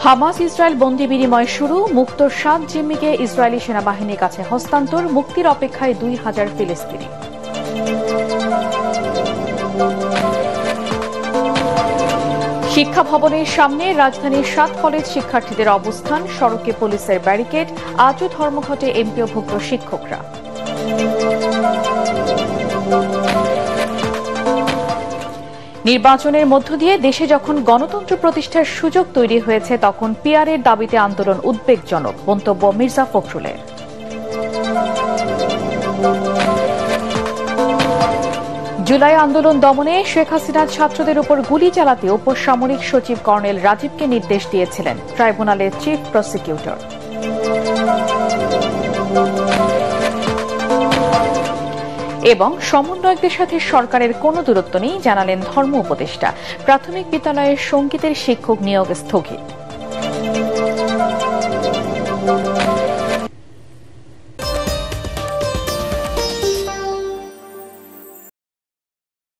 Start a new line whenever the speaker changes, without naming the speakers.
Hamas Israel বন্দি বিনিময় শুরু, মুক্ত 7 জিম্মিকে ইসরায়েলি সেনাবাহিনীর কাছে হস্তান্তর, মুক্তির অপেক্ষায় 2000 ফিলিস্তিনি। শিক্ষা ভবনের সামনে রাজধানীর 7 কলেজ শিক্ষার্থীদের অবস্থান, সড়কে পুলিশের ব্যারিকেড, আজও ধর্মঘটে এমপিওভুক্ত শিক্ষকরা। নির্বাচনের মধ্য দিয়ে দেশে যখন গণতন্ত্র প্রতিষ্ঠার সুযোগ তৈরি হয়েছে, তখন পিআরের দাবিতে আন্দোলন উদ্বেগজনক, মন্তব্য মির্জা ফখরুলের। জুলাই আন্দোলন দমনে শেখ হাসিনা ছাত্রদের উপর গুলি চালাতে উপসামরিক সচিব কর্নেল রাজীবকে নির্দেশ দিয়েছিলেন ট্রাইব্যুনালের চিফ প্রসিকিউটর। এবং সমন্বয়কদের সাথে সরকারের কোনো দূরত্ব নেই, জানালেন ধর্ম উপদেষ্টা। প্রাথমিক বিদ্যালয়ের সঙ্গীতের শিক্ষক নিয়োগ স্থগিত।